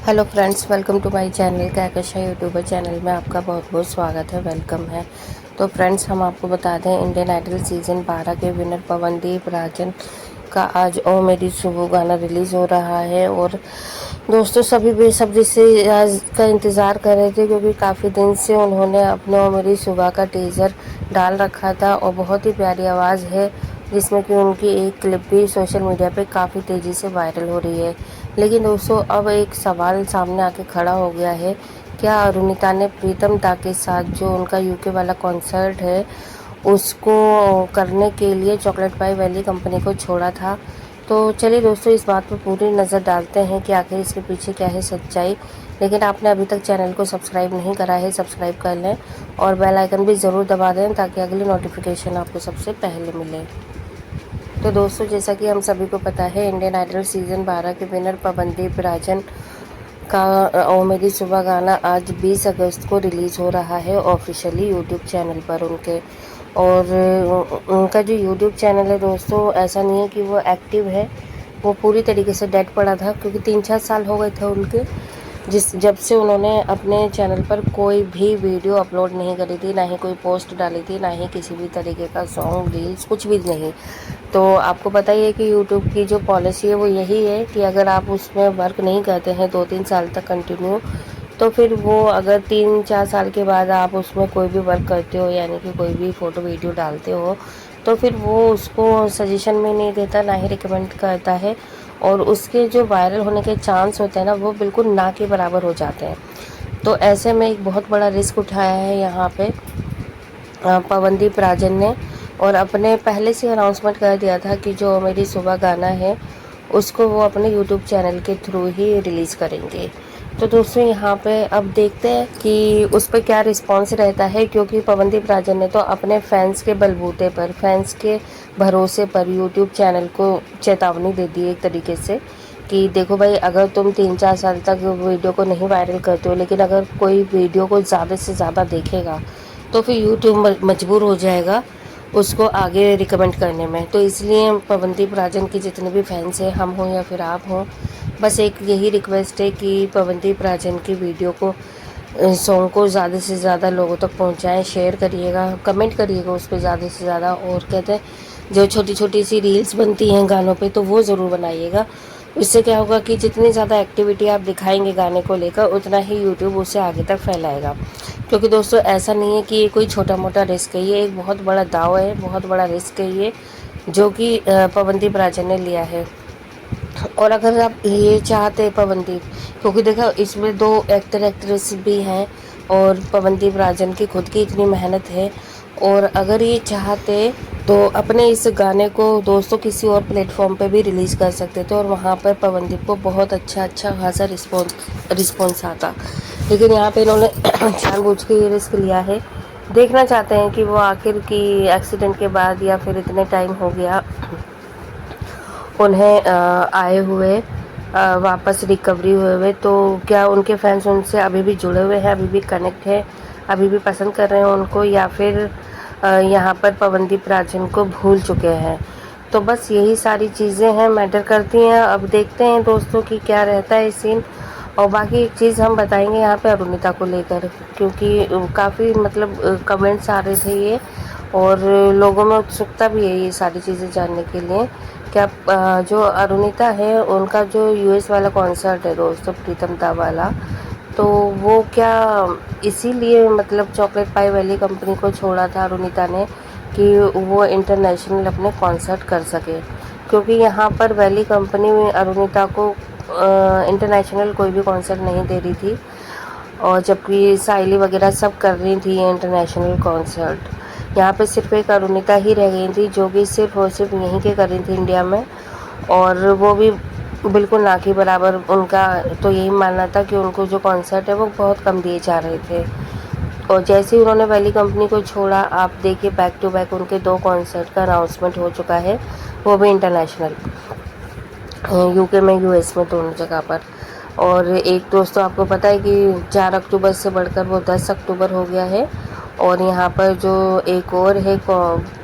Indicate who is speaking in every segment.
Speaker 1: Hello friends, welcome to my channel. Kahkasha youtuber channel में आपका बहुत बहुत स्वागत है, वेलकम है। तो फ्रेंड्स, हम आपको बता दें, इंडियन आइडल सीज़न 12 के विनर पवनदीप राजन का आज ओ मेरी सुबह गाना रिलीज़ हो रहा है। और दोस्तों, सभी बेसब्री से आज का इंतज़ार कर रहे थे, क्योंकि काफ़ी दिन से उन्होंने अपने ओ मेरी सुबह का टीज़र डाल रखा था और बहुत ही प्यारी आवाज़ है, जिसमें कि उनकी एक क्लिप भी सोशल मीडिया पे काफ़ी तेज़ी से वायरल हो रही है। लेकिन दोस्तों, अब एक सवाल सामने आके खड़ा हो गया है। क्या अरुणिता ने प्रीतम दा के साथ जो उनका यूके वाला कॉन्सर्ट है, उसको करने के लिए चॉकलेट पाई वैली कंपनी को छोड़ा था? तो चलिए दोस्तों, इस बात पर पूरी नज़र डालते हैं कि आखिर इसके पीछे क्या है सच्चाई। लेकिन आपने अभी तक चैनल को सब्सक्राइब नहीं करा है, सब्सक्राइब कर लें और बेल आइकन भी ज़रूर दबा दें, ताकि अगली नोटिफिकेशन आपको सबसे पहले मिले। तो दोस्तों, जैसा कि हम सभी को पता है, इंडियन आइडल सीज़न 12 के विनर पवनदीप राजन का ओ मेरी सुबह गाना आज 20 अगस्त को रिलीज़ हो रहा है ऑफिशियली यूट्यूब चैनल पर उनके। और उनका जो यूट्यूब चैनल है दोस्तों, ऐसा नहीं है कि वो एक्टिव है, वो पूरी तरीके से डेड पड़ा था, क्योंकि 3-4 साल हो गए थे उनके जब से उन्होंने अपने चैनल पर कोई भी वीडियो अपलोड नहीं करी थी, ना ही कोई पोस्ट डाली थी, ना ही किसी भी तरीके का सॉन्ग रील्स, कुछ भी नहीं। तो आपको पता ही है कि यूट्यूब की जो पॉलिसी है वो यही है कि अगर आप उसमें वर्क नहीं करते हैं 2-3 साल तक कंटिन्यू, तो फिर वो अगर 3-4 साल के बाद आप उसमें कोई भी वर्क करते हो, यानी कि कोई भी फ़ोटो वीडियो डालते हो, तो फिर वो उसको सजेशन में नहीं देता, ना ही रिकमेंड करता है। और उसके जो वायरल होने के चांस होते हैं ना, वो बिल्कुल ना के बराबर हो जाते हैं। तो ऐसे में एक बहुत बड़ा रिस्क उठाया है यहाँ पे पवनदीप राजन ने, और अपने पहले से अनाउंसमेंट कर दिया था कि जो मेरी सुबह गाना है, उसको वो अपने यूट्यूब चैनल के थ्रू ही रिलीज़ करेंगे। तो दोस्तों, यहाँ पे अब देखते हैं कि उस पर क्या रिस्पॉन्स रहता है, क्योंकि पवनदीप राजन ने तो अपने फैंस के बलबूते पर, फैंस के भरोसे पर यूट्यूब चैनल को चेतावनी दे दी एक तरीके से कि देखो भाई, अगर तुम 3-4 साल तक वीडियो को नहीं वायरल करते हो, लेकिन अगर कोई वीडियो को ज़्यादा से ज़्यादा देखेगा, तो फिर यूट्यूब मजबूर हो जाएगा उसको आगे रिकमेंड करने में। तो इसलिए पवनदीप राजन के जितने भी फैंस हैं, हम हों या फिर आप हों, बस एक यही रिक्वेस्ट है कि पवनदीप राजन की वीडियो को, सॉन्ग को ज़्यादा से ज़्यादा लोगों तक पहुंचाएं, शेयर करिएगा, कमेंट करिएगा उस पर ज़्यादा से ज़्यादा। और कहते हैं, जो छोटी छोटी सी रील्स बनती हैं गानों पे, तो वो ज़रूर बनाइएगा। इससे क्या होगा कि जितनी ज़्यादा एक्टिविटी आप दिखाएंगे गाने को लेकर, उतना ही यूट्यूब उसे आगे तक फैलाएगा। क्योंकि दोस्तों, ऐसा नहीं है कि ये कोई छोटा मोटा रिस्क है, ये एक बहुत बड़ा दाव है, बहुत बड़ा रिस्क है ये, जो कि पवनदीप राजन ने लिया है। और अगर आप ये चाहते हैं पवनदीप, क्योंकि देखो इसमें 2 एक्टर एक्ट्रेस भी हैं, और पवनदीप राजन की खुद की इतनी मेहनत है, और अगर ये चाहते तो अपने इस गाने को दोस्तों किसी और प्लेटफॉर्म पे भी रिलीज़ कर सकते थे, और वहाँ पर पवनदीप को बहुत अच्छा खासा रिस्पॉन्स आता। लेकिन यहाँ पे इन्होंने जानबूझ के ये रिस्क लिया है। देखना चाहते हैं कि वो आखिर की एक्सीडेंट के बाद, या फिर इतने टाइम हो गया उन्हें आए हुए, वापस रिकवरी हुए हुए, तो क्या उनके फैंस उनसे अभी भी जुड़े हुए हैं, अभी भी कनेक्ट है, अभी भी पसंद कर रहे हैं उनको, या फिर यहाँ पर पवनदीप राजन को भूल चुके हैं। तो बस यही सारी चीज़ें हैं, मैटर करती हैं। अब देखते हैं दोस्तों कि क्या रहता है सीन। और बाकी एक चीज़ हम बताएंगे यहाँ पे अरुणिता को लेकर, क्योंकि काफ़ी मतलब कमेंट्स आ रहे थे ये, और लोगों में उत्सुकता भी है ये सारी चीज़ें जानने के लिए। क्या जो अरुणिता है, उनका जो यूएस वाला कॉन्सर्ट है दोस्तों, प्रीतम दा वाला, तो वो क्या इसीलिए मतलब चॉकलेट पाई वैली कंपनी को छोड़ा था अरुणिता ने, कि वो इंटरनेशनल अपने कॉन्सर्ट कर सके? क्योंकि यहाँ पर वैली कंपनी में अरुणिता को इंटरनेशनल कोई भी कॉन्सर्ट नहीं दे रही थी, और जबकि साइली वगैरह सब कर रही थी इंटरनेशनल कॉन्सर्ट। यहाँ पे सिर्फ एक अरुणिता ही रह गई थी, जो कि सिर्फ और सिर्फ यहीं के कर रही थी इंडिया में, और वो भी बिल्कुल ना के बराबर। उनका तो यही मानना था कि उनको जो कॉन्सर्ट है वो बहुत कम दिए जा रहे थे। और जैसे ही उन्होंने वैली कंपनी को छोड़ा, आप देखिए बैक टू बैक उनके 2 कॉन्सर्ट का अनाउंसमेंट हो चुका है, वो भी इंटरनेशनल, यूके में, यूएस में, दोनों जगह पर। और एक दोस्तों, आपको पता है कि 4 अक्टूबर से बढ़कर वो 10 अक्टूबर हो गया है। और यहाँ पर जो एक और है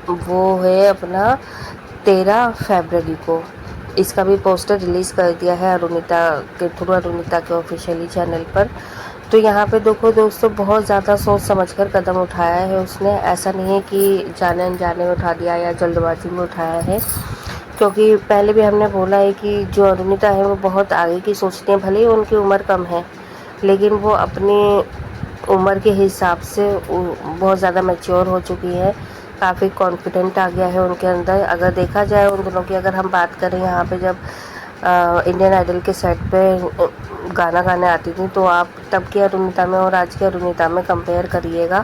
Speaker 1: वो है अपना 13 फरवरी को। इसका भी पोस्टर रिलीज़ कर दिया है अरुणिता के थ्रू, अरुणिता के ऑफिशियली चैनल पर। तो यहाँ पे देखो दोस्तों, बहुत ज़्यादा सोच समझकर कदम उठाया है उसने। ऐसा नहीं है कि जाने अनजाने में उठा दिया या जल्दबाजी में उठाया है, क्योंकि पहले भी हमने बोला है कि जो अरुणिता है वो बहुत आगे की सोचती हैं। भले ही उनकी उम्र कम है, लेकिन वो अपनी उम्र के हिसाब से बहुत ज़्यादा मैच्योर हो चुकी है। काफ़ी कॉन्फिडेंट आ गया है उनके अंदर। अगर देखा जाए उन दोनों की, अगर हम बात करें यहाँ पे, जब इंडियन आइडल के सेट पे गाना गाने आती थी, तो आप तब की अरुणिता में और आज की अरुणिता में कंपेयर करिएगा,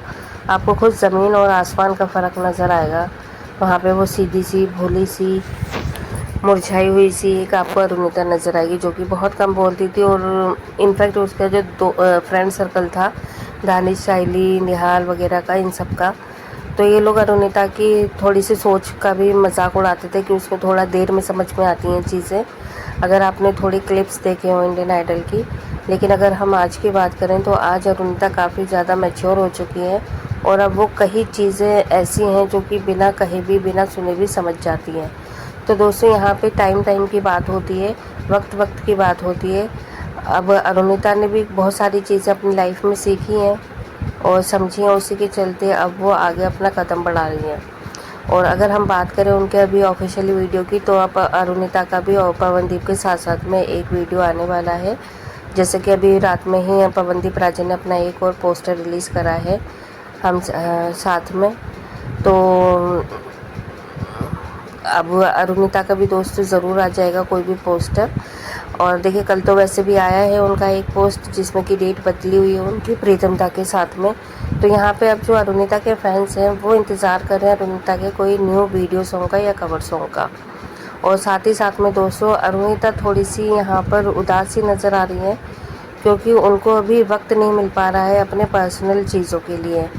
Speaker 1: आपको खुद ज़मीन और आसमान का फ़र्क नज़र आएगा। वहाँ पे वो सीधी सी, भोली सी, मुरझाई हुई सी एक आपको अरुणिता नज़र आएगी, जो कि बहुत कम बोलती थी। और इनफैक्ट उसका जो फ्रेंड सर्कल था, दानिश, शाइली, निहाल वगैरह का, इन सब का, तो ये लोग अरुणिता की थोड़ी सी सोच का भी मजाक उड़ाते थे कि उसको थोड़ा देर में समझ में आती हैं चीज़ें, अगर आपने थोड़ी क्लिप्स देखे हो इंडियन आइडल की। लेकिन अगर हम आज की बात करें तो आज अरुणिता काफ़ी ज़्यादा मैच्योर हो चुकी है, और अब वो कई चीज़ें ऐसी हैं जो कि बिना कहे भी, बिना सुने भी समझ जाती हैं। तो दोस्तों, यहाँ पे टाइम की बात होती है, वक्त की बात होती है। अब अरुणिता ने भी बहुत सारी चीज़ें अपनी लाइफ में सीखी हैं और समझी हैं, उसी के चलते अब वो आगे अपना कदम बढ़ा रही हैं। और अगर हम बात करें उनके अभी ऑफिशियली वीडियो की, तो अब अरुणिता का भी और पवनदीप के साथ साथ में एक वीडियो आने वाला है। जैसे कि अभी रात में ही पवनदीप राजन ने अपना एक और पोस्टर रिलीज़ करा है हम साथ में। तो अब अरुणिता का भी दोस्त ज़रूर आ जाएगा कोई भी पोस्टर। और देखिए, कल तो वैसे भी आया है उनका एक पोस्ट जिसमें कि डेट बदली हुई है उनकी प्रीतमदा के साथ में। तो यहाँ पे अब जो अरुणिता के फैंस हैं वो इंतज़ार कर रहे हैं अरुणिता के कोई न्यू वीडियो सॉन्ग का या कवर सॉन्ग का। और साथ ही साथ में दोस्तों, अरुणिता थोड़ी सी यहाँ पर उदास सी नज़र आ रही है, क्योंकि उनको अभी वक्त नहीं मिल पा रहा है अपने पर्सनल चीज़ों के लिए।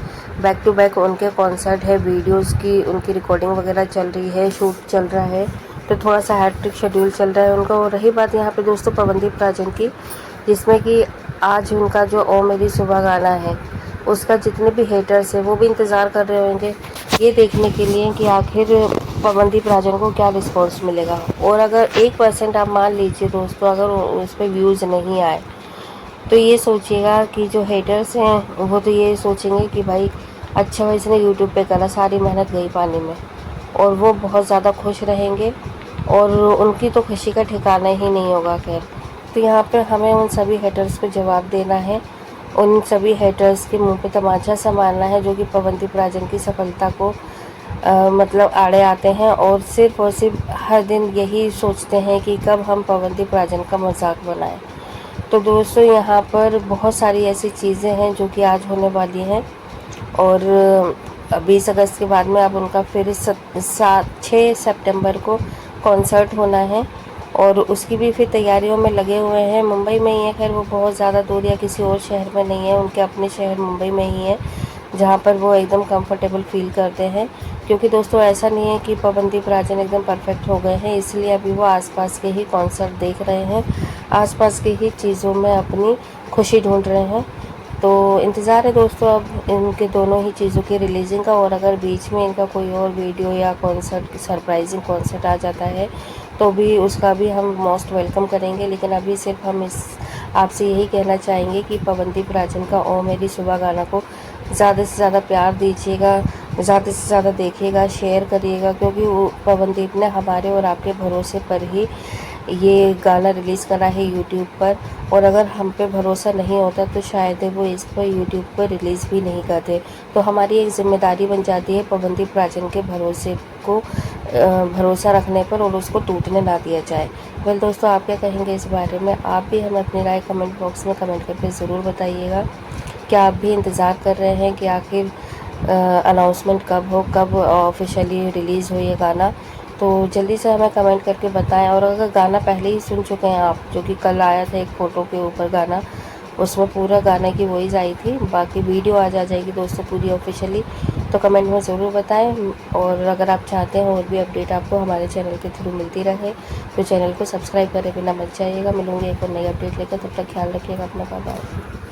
Speaker 1: बैक टू बैक उनके कॉन्सर्ट है, वीडियोस की उनकी रिकॉर्डिंग वगैरह चल रही है, शूट चल रहा है, तो थोड़ा सा हैट्रिक शेड्यूल चल रहा है उनका। और रही बात यहाँ पे दोस्तों पवनदीप राजन की, जिसमें कि आज उनका जो ओ मेरी सुबह गाना है, उसका जितने भी हेटर्स हैं वो भी इंतज़ार कर रहे होंगे ये देखने के लिए कि आखिर पवनदीप राजन को क्या रिस्पॉन्स मिलेगा। और अगर 1% आप मान लीजिए दोस्तों, अगर उस पर व्यूज़ नहीं आए, तो ये सोचिएगा कि जो हेटर्स हैं वो तो ये सोचेंगे कि भाई अच्छा भाई इसने यूट्यूब पे करा, सारी मेहनत गई पानी में। और वो बहुत ज़्यादा खुश रहेंगे और उनकी तो खुशी का ठिकाना ही नहीं होगा। खैर, तो यहाँ पे हमें उन सभी हेटर्स को जवाब देना है, उन सभी हेटर्स के मुंह पे तमाचा सा मारना है जो कि पवनदीप राजन की सफलता को मतलब आड़े आते हैं और सिर्फ हर दिन यही सोचते हैं कि कब हम पवनदीप राजन का मजाक बनाएं। तो दोस्तों, यहाँ पर बहुत सारी ऐसी चीज़ें हैं जो कि आज होने वाली हैं। और 20 अगस्त के बाद में अब उनका फिर 6 सितंबर को कॉन्सर्ट होना है, और उसकी भी फिर तैयारियों में लगे हुए हैं। मुंबई में ही है, खैर वो बहुत ज़्यादा दूर या किसी और शहर में नहीं है, उनके अपने शहर मुंबई में ही है, जहाँ पर वो एकदम कंफर्टेबल फील करते हैं। क्योंकि दोस्तों, ऐसा नहीं है कि पवनदीप राजन एकदम परफेक्ट हो गए हैं, इसलिए अभी वो आसपास के ही कॉन्सर्ट देख रहे हैं, आसपास की ही चीज़ों में अपनी खुशी ढूंढ रहे हैं। तो इंतज़ार है दोस्तों अब इनके दोनों ही चीज़ों की रिलीजिंग का। और अगर बीच में इनका कोई और वीडियो या कॉन्सर्ट, सरप्राइजिंग कॉन्सर्ट आ जाता है, तो भी उसका भी हम मोस्ट वेलकम करेंगे। लेकिन अभी सिर्फ हम आपसे यही कहना चाहेंगे कि पवनदीप राजन का ओ मेरी सुबह गाना को ज़्यादा से ज़्यादा प्यार दीजिएगा, ज़्यादा से ज़्यादा देखिएगा, शेयर करिएगा, क्योंकि पवनदीप ने हमारे और आपके भरोसे पर ही ये गाना रिलीज़ करा है यूट्यूब पर। और अगर हम पे भरोसा नहीं होता तो शायद वो इस पर यूट्यूब पर रिलीज़ भी नहीं करते। तो हमारी एक जिम्मेदारी बन जाती है पवनदीप राजन के भरोसे को भरोसा रखने पर, और उसको टूटने ना दिया जाए। वेल दोस्तों, आप क्या कहेंगे इस बारे में? आप भी हमें अपनी राय कमेंट बॉक्स में कमेंट करके ज़रूर बताइएगा। क्या आप भी इंतज़ार कर रहे हैं कि आखिर अनाउंसमेंट कब हो, कब ऑफिशियली रिलीज़ हो ये गाना? तो जल्दी से हमें कमेंट करके बताएं। और अगर गाना पहले ही सुन चुके हैं आप, जो कि कल आया था एक फ़ोटो के ऊपर गाना, उसमें पूरा गाने की वॉइस आई थी, बाकी वीडियो आज आ जाएगी दोस्तों पूरी ऑफिशियली, तो कमेंट में ज़रूर बताएं। और अगर आप चाहते हैं और भी अपडेट आपको हमारे चैनल के थ्रू मिलती रहे, तो चैनल को सब्सक्राइब करे बिना मत जाइएगा। मिलूंगी एक और नई अपडेट लेकर, तब तक ख्याल रखिएगा अपना, बाय बाय।